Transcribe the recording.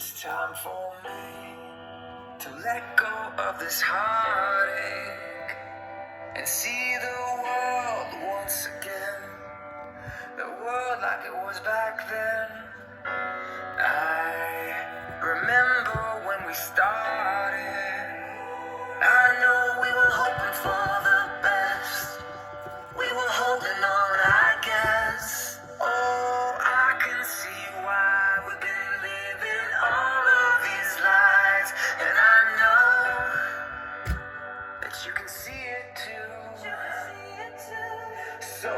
It's time for me to let go of this heartache and see the world once again, the world like it was back then. I remember when we started, I know we were hoping for the best, we were holding on, I guess. Oh, I can see why we've been living all of these lies, and I know that you can see it too. So